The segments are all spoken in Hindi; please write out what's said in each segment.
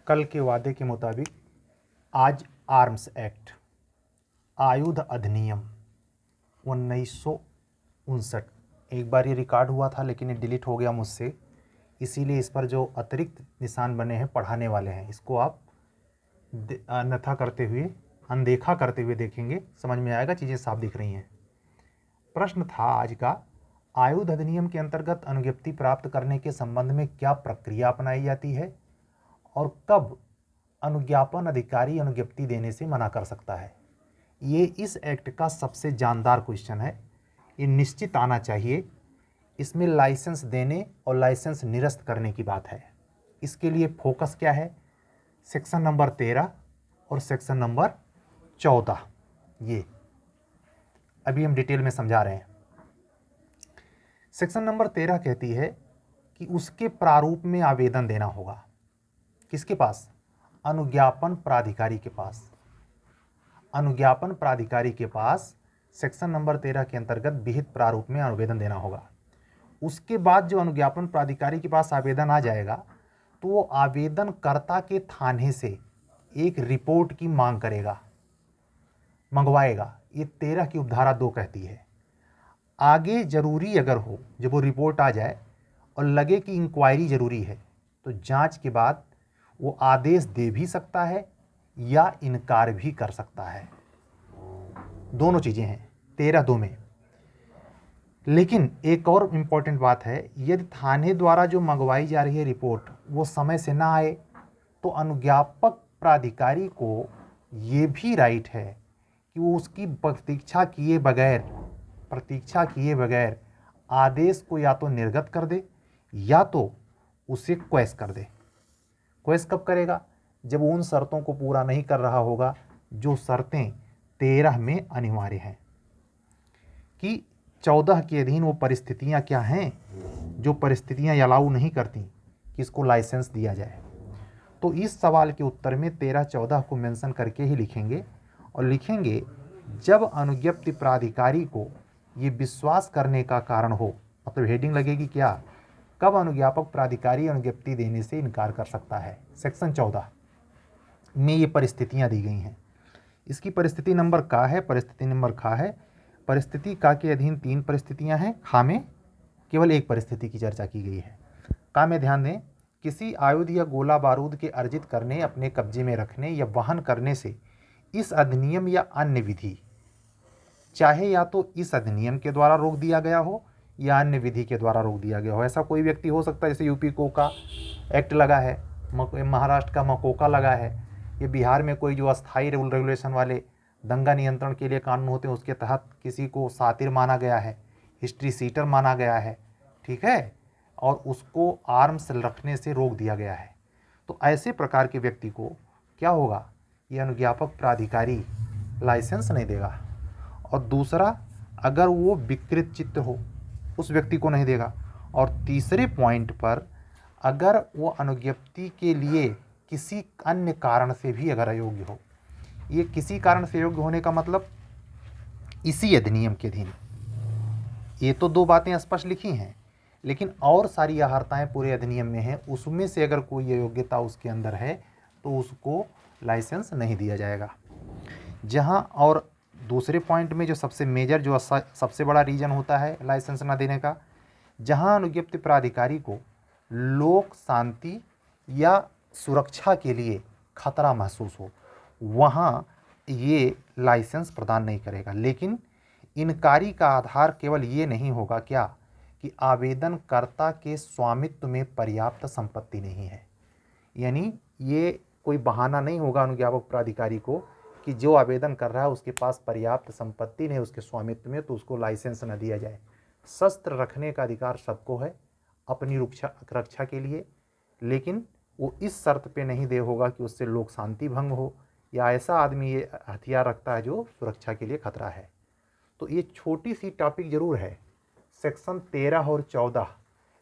कल के वादे के मुताबिक आज आर्म्स एक्ट, आयुध अधिनियम 1959, एक बार ये रिकॉर्ड हुआ था लेकिन ये डिलीट हो गया मुझसे, इसीलिए इस पर जो अतिरिक्त निशान बने हैं पढ़ाने वाले हैं, इसको आप अन्यथा करते हुए, अनदेखा करते हुए देखेंगे, समझ में आएगा, चीज़ें साफ दिख रही हैं। प्रश्न था आज का, आयुध अधिनियम के अंतर्गत अनुज्ञप्ति प्राप्त करने के संबंध में क्या प्रक्रिया अपनाई जाती है और कब अनुज्ञापन अधिकारी अनुज्ञप्ति देने से मना कर सकता है। ये इस एक्ट का सबसे जानदार क्वेश्चन है, ये निश्चित आना चाहिए। इसमें लाइसेंस देने और लाइसेंस निरस्त करने की बात है। इसके लिए फोकस क्या है, सेक्शन नंबर 13 और सेक्शन नंबर 14, ये अभी हम डिटेल में समझा रहे हैं। सेक्शन नंबर 13 कहती है कि उसके प्रारूप में आवेदन देना होगा। किसके पास? अनुज्ञापन प्राधिकारी के पास। अनुज्ञापन प्राधिकारी के पास सेक्शन नंबर 13 के अंतर्गत विहित प्रारूप में आवेदन देना होगा। उसके बाद जो अनुज्ञापन प्राधिकारी के पास आवेदन आ जाएगा तो वो आवेदनकर्ता के थाने से एक रिपोर्ट की मांग करेगा, मंगवाएगा। ये 13 की उपधारा 2 कहती है। आगे जरूरी अगर हो, जब वो रिपोर्ट आ जाए और लगे कि इंक्वायरी जरूरी है, तो जांच के बाद वो आदेश दे भी सकता है या इनकार भी कर सकता है। दोनों चीज़ें हैं 13(2) में। लेकिन एक और इम्पॉर्टेंट बात है, यदि थाने द्वारा जो मंगवाई जा रही है रिपोर्ट वो समय से ना आए तो अनुज्ञापक प्राधिकारी को ये भी राइट है कि वो उसकी प्रतीक्षा किए बगैर आदेश को या तो निर्गत कर दे या तो उसे क्वैश कर दे। क्वैश कब करेगा? जब उन शर्तों को पूरा नहीं कर रहा होगा जो शर्तें 13 में अनिवार्य हैं। कि 14 के अधीन वो परिस्थितियां क्या हैं जो परिस्थितियां अलाउ नहीं करती कि इसको लाइसेंस दिया जाए। तो इस सवाल के उत्तर में 13-14 को मेंशन करके ही लिखेंगे, और लिखेंगे जब अनुज्ञप्ति प्राधिकारी को ये विश्वास करने का कारण हो, मतलब हेडिंग लगेगी क्या, कब अनुज्ञापक प्राधिकारी अनुज्ञप्ति देने से इनकार कर सकता है। सेक्शन 14 में ये परिस्थितियां दी गई हैं। इसकी परिस्थिति नंबर का है, परिस्थिति नंबर खा है। परिस्थिति का के अधीन 3 परिस्थितियां हैं, खा में केवल एक परिस्थिति की चर्चा की गई है। का में ध्यान दें, किसी आयुध या गोला बारूद के अर्जित करने, अपने कब्जे में रखने या वहन करने से इस अधिनियम या अन्य विधि, चाहे या तो इस अधिनियम के द्वारा रोक दिया गया हो या अन्य विधि के द्वारा रोक दिया गया हो। ऐसा कोई व्यक्ति हो सकता है, जैसे यूपी कोका एक्ट लगा है, महाराष्ट्र का मकोका लगा है, ये बिहार में कोई जो अस्थायी रूल रेगुलेशन वाले दंगा नियंत्रण के लिए कानून होते हैं उसके तहत किसी को सातिर माना गया है, हिस्ट्री सीटर माना गया है, ठीक है, और उसको आर्म्स रखने से रोक दिया गया है। तो ऐसे प्रकार के व्यक्ति को क्या होगा, ये अनुज्ञापक प्राधिकारी लाइसेंस नहीं देगा। और दूसरा, अगर वो विकृत चित्त हो उस व्यक्ति को नहीं देगा। और तीसरे पॉइंट पर, अगर वो अनुज्ञप्ति के लिए किसी अन्य कारण से भी अगर अयोग्य हो, ये किसी कारण से योग्य होने का मतलब इसी अधिनियम के अधीन, ये तो 2 बातें स्पष्ट लिखी हैं, लेकिन और सारी आहारताएं पूरे अधिनियम में हैं, उसमें से अगर कोई अयोग्यता उसके अंदर है तो उसको लाइसेंस नहीं दिया जाएगा। जहां और दूसरे पॉइंट में जो सबसे मेजर, जो सबसे बड़ा रीजन होता है लाइसेंस ना देने का, जहां अनुज्ञप्ति प्राधिकारी को लोक शांति या सुरक्षा के लिए खतरा महसूस हो, वहाँ ये लाइसेंस प्रदान नहीं करेगा। लेकिन इनकारी का आधार केवल ये नहीं होगा क्या, कि आवेदनकर्ता के स्वामित्व में पर्याप्त संपत्ति नहीं है। यानी ये कोई बहाना नहीं होगा अनुज्ञापक प्राधिकारी को कि जो आवेदन कर रहा है उसके पास पर्याप्त संपत्ति नहीं उसके स्वामित्व में, तो उसको लाइसेंस न दिया जाए। शस्त्र रखने का अधिकार सबको है अपनी रक्षा के लिए, लेकिन वो इस शर्त पे नहीं दे होगा कि उससे लोक शांति भंग हो या ऐसा आदमी ये हथियार रखता है जो सुरक्षा के लिए खतरा है। तो ये छोटी सी टॉपिक जरूर है सेक्शन 13 और 14,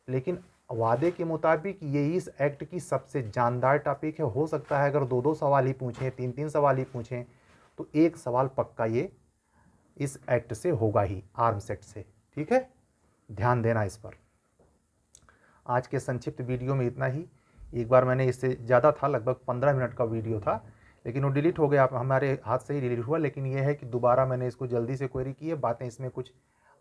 लेकिन वादे के मुताबिक ये इस एक्ट की सबसे जानदार टॉपिक है। हो सकता है अगर 2-2 सवाल ही पूछें, 3-3 सवाल ही पूछें, तो एक सवाल पक्का ये इस एक्ट से होगा ही, आर्म्स एक्ट से। ठीक है, ध्यान देना इस पर। आज के संक्षिप्त वीडियो में इतना ही। एक बार मैंने इससे ज़्यादा था, लगभग 15 मिनट का वीडियो था, लेकिन वो डिलीट हो गया, हमारे हाथ से ही डिलीट हुआ। लेकिन ये है कि दोबारा मैंने इसको जल्दी से क्वेरी की है, बातें इसमें कुछ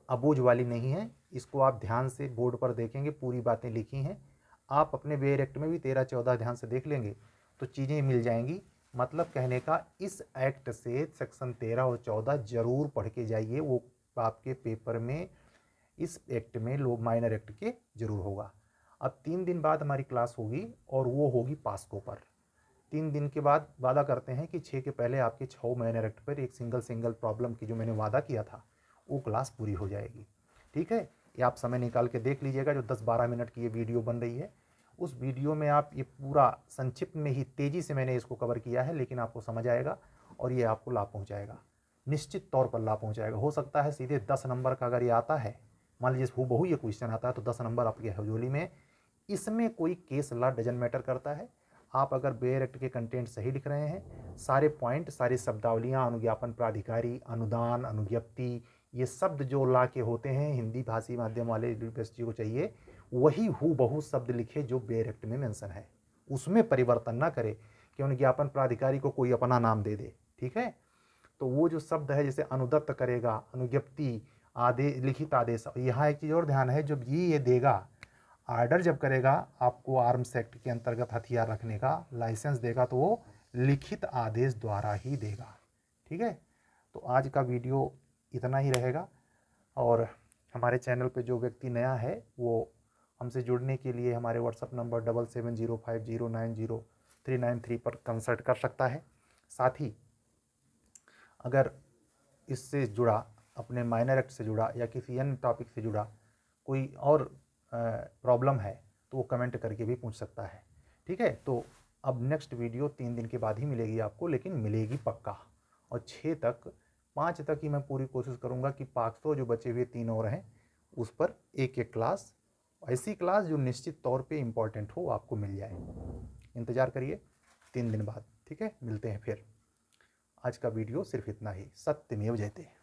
अबूझ वाली नहीं है। इसको आप ध्यान से बोर्ड पर देखेंगे, पूरी बातें लिखी हैं। आप अपने बेयर एक्ट में भी 13-14 ध्यान से देख लेंगे तो चीज़ें मिल जाएंगी। मतलब कहने का, इस एक्ट से सेक्शन 13 और 14 जरूर पढ़ के जाइए, वो आपके पेपर में इस एक्ट में लोग माइनर एक्ट के जरूर होगा। अब 3 दिन बाद हमारी क्लास होगी और वो होगी पास्को पर। 3 दिन के बाद वादा करते हैं कि 6 के पहले आपके 6 माइनर एक्ट पर एक सिंगल प्रॉब्लम की जो मैंने वादा किया था वो क्लास पूरी हो जाएगी। ठीक है, ये आप समय निकाल के देख लीजिएगा। जो 10-12 मिनट की ये वीडियो बन रही है, उस वीडियो में आप ये पूरा संक्षिप्त में ही तेज़ी से मैंने इसको कवर किया है, लेकिन आपको समझ आएगा और ये आपको लाभ पहुँचाएगा, निश्चित तौर पर लाभ पहुँचाएगा। हो सकता है सीधे 10 नंबर का अगर ये आता है, मान लीजिए हूबहू ये क्वेश्चन आता है, तो 10 नंबर आपकी हजोली में। इसमें कोई केस लॉ डजन मैटर करता है। आप अगर बेयर एक्ट के कंटेंट सही लिख रहे हैं, सारे पॉइंट, सारी शब्दावलियाँ, अनुज्ञापन प्राधिकारी, अनुदान, अनुज्ञप्ति, ये शब्द जो लॉ के होते हैं, हिंदी भाषी माध्यम वाले यूनिवर्सिटी को चाहिए वही हूबहू शब्द लिखे जो बेयर एक्ट में मेंशन है, उसमें परिवर्तन ना करे कि अनुज्ञापन प्राधिकारी को कोई अपना नाम दे दे। ठीक है, तो वो जो शब्द है, जैसे अनुदत्त करेगा, अनुज्ञप्ति, आदेश, लिखित आदेश। यहाँ एक चीज़ और ध्यान है, जब ये देगा आर्डर, जब करेगा आपको आर्म्स एक्ट के अंतर्गत हथियार रखने का लाइसेंस देगा, तो वो लिखित आदेश द्वारा ही देगा। ठीक है, तो आज का वीडियो इतना ही रहेगा। और हमारे चैनल पे जो व्यक्ति नया है वो हमसे जुड़ने के लिए हमारे व्हाट्सअप नंबर 7705090393 पर कंसल्ट कर सकता है। साथ ही अगर इससे जुड़ा, अपने माइनर एक्ट से जुड़ा या किसी अन्य टॉपिक से जुड़ा कोई और प्रॉब्लम है तो वो कमेंट करके भी पूछ सकता है। ठीक है, तो अब नेक्स्ट वीडियो 3 दिन के बाद ही मिलेगी आपको, लेकिन मिलेगी पक्का। और 5 तक ही मैं पूरी कोशिश करूँगा कि 500 जो बचे हुए 3 और हैं उस पर एक क्लास, ऐसी क्लास जो निश्चित तौर पे इम्पॉर्टेंट हो, आपको मिल जाए। इंतज़ार करिए 3 दिन बाद। ठीक है, मिलते हैं फिर। आज का वीडियो सिर्फ इतना ही। सत्यमेव जयते।